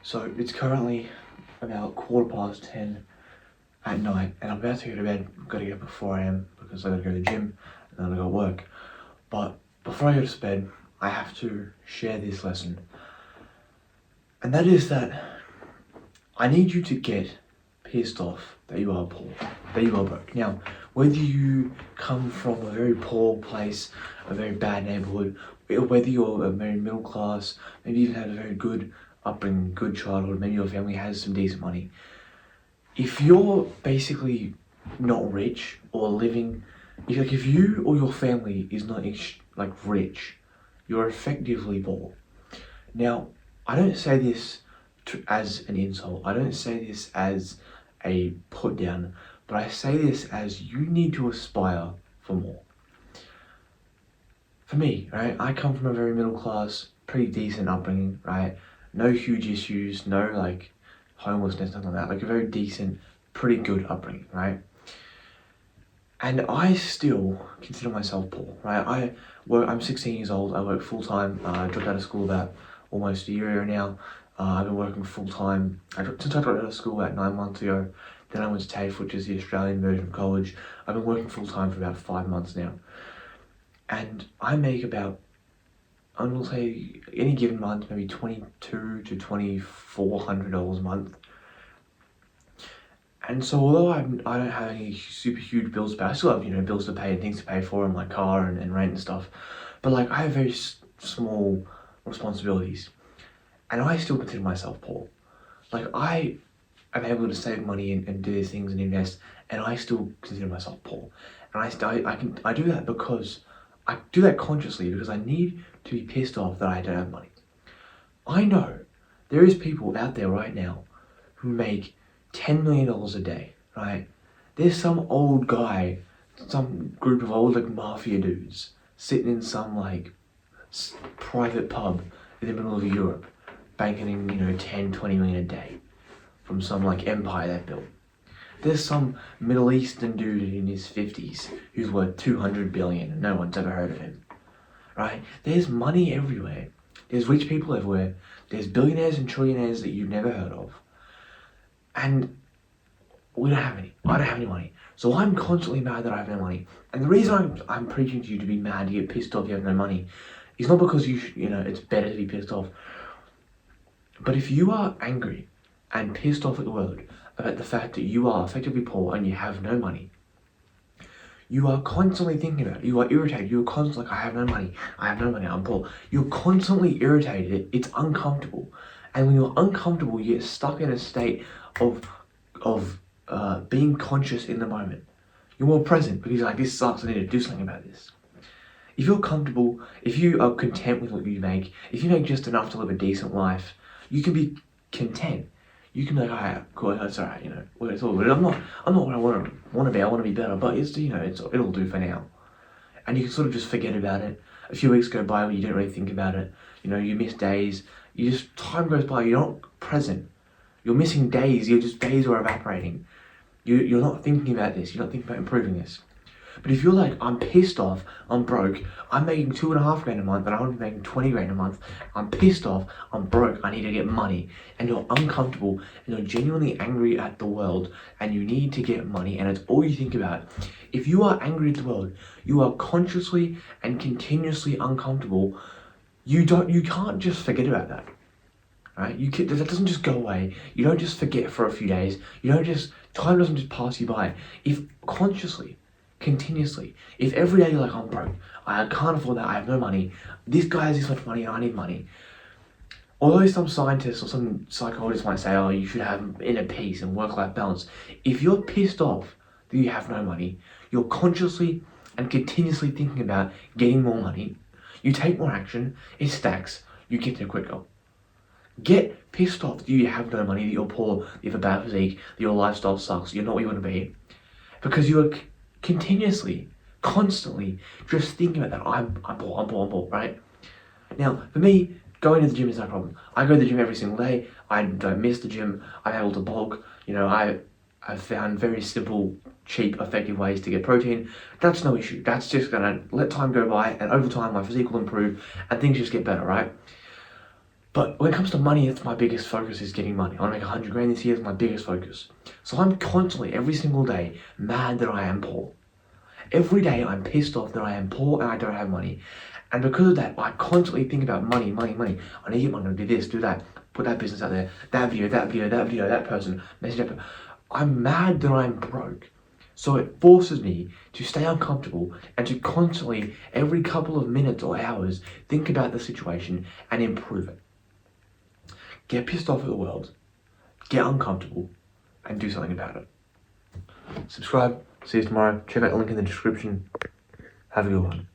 So it's currently about 10:15 at night, and I'm about to go to bed. I've got to get up at 4 a.m. because I got to go to the gym and then I got to work. But before I go to bed, I have to share this lesson, and that is that I need you to get pissed off that you are poor, that you are broke. Now, whether you come from a very poor place, a very bad neighborhood, whether you're a very middle class, maybe even had a very good upbringing, good childhood, maybe your family has some decent money. If you're basically not rich or living, if you or your family is not rich, you're effectively poor. Now, I don't say this as an insult. I don't say this as a put down, but I say this as you need to aspire for more. For me, right, I come from a very middle class, pretty decent upbringing, right? No huge issues, no homelessness, nothing like that. Like a very decent, pretty good upbringing, right? And I still consider myself poor, right? I'm 16 years old, I work full time, I dropped out of school about almost a year ago now. I've been working full time since I dropped out of school about 9 months ago. Then I went to TAFE, which is the Australian version of college. I've been working full time for about 5 months now. And I make about, I'm gonna say, any given month, maybe $2,200 to $2,400 a month. And so although I don't have any super huge bills to pay, I still have, bills to pay and things to pay for, and my car and rent and stuff. But I have very small responsibilities. And I still consider myself poor. I am able to save money and do these things and invest, and I still consider myself poor. And I do that because I do that consciously because I need to be pissed off that I don't have money. I know there is people out there right now who make $10 million a day, right? There's some old guy, some group of old mafia dudes sitting in some private pub in the middle of Europe, banking in 10, 20 million a day from some empire they've built. There's some Middle Eastern dude in his 50s who's worth 200 billion and no one's ever heard of him, right? There's money everywhere. There's rich people everywhere. There's billionaires and trillionaires that you've never heard of. And we don't have any. I don't have any money. So I'm constantly mad that I have no money. And the reason I'm preaching to you to be mad, to get pissed off you have no money, is not because it's better to be pissed off. But if you are angry and pissed off at the world about the fact that you are effectively poor and you have no money, you are constantly thinking about it. You are irritated. You are constantly I have no money, I'm poor. You're constantly irritated. It's uncomfortable. And when you're uncomfortable, you get stuck in a state of being conscious in the moment. You're more present because you're this sucks, I need to do something about this. If you're comfortable, if you are content with what you make, if you make just enough to live a decent life, you can be content. You can be alright, cool, that's alright, it's all good. I'm not what I want to be. I want to be better, but it'll do for now. And you can sort of just forget about it. A few weeks go by when you don't really think about it. You miss days. Time goes by. You're not present. You're missing days. Days are evaporating. You're not thinking about this. You're not thinking about improving this. But if you're I'm pissed off, I'm broke, I'm making $2.5 grand a month, and I want to be making 20 grand a month, I'm pissed off, I'm broke, I need to get money, and you're uncomfortable, and you're genuinely angry at the world, and you need to get money, and it's all you think about. If you are angry at the world, you are consciously and continuously uncomfortable, you can't just forget about that. Right? That doesn't just go away. You don't just forget for a few days. Time doesn't just pass you by. If consciously, continuously, if every day you're I'm broke, I can't afford that, I have no money, this guy has this much money and I need money. Although some scientists or some psychologists might say, oh, you should have inner peace and work-life balance. If you're pissed off that you have no money, you're consciously and continuously thinking about getting more money, you take more action, it stacks, you get there quicker. Get pissed off that you have no money, that you're poor, that you have a bad physique, that your lifestyle sucks, you're not where you want to be. Because you are continuously, constantly just thinking about that. I'm poor, right? Now, for me, going to the gym is no problem. I go to the gym every single day. I don't miss the gym. I'm able to bulk. I've found very simple, cheap, effective ways to get protein. That's no issue. That's just gonna let time go by, and over time my physique will improve and things just get better, right? But when it comes to money, it's my biggest focus is getting money. I want to make 100 grand this year, is my biggest focus. So I'm constantly, every single day, mad that I am poor. Every day I'm pissed off that I am poor and I don't have money. And because of that, I constantly think about money, money, money. I need to get money, do this, do that, put that business out there, that video, that video, that video, that person, message that person. I'm mad that I'm broke. So it forces me to stay uncomfortable and to constantly, every couple of minutes or hours, think about the situation and improve it. Get pissed off at the world, get uncomfortable, and do something about it. Subscribe. See you tomorrow. Check out the link in the description. Have a good one.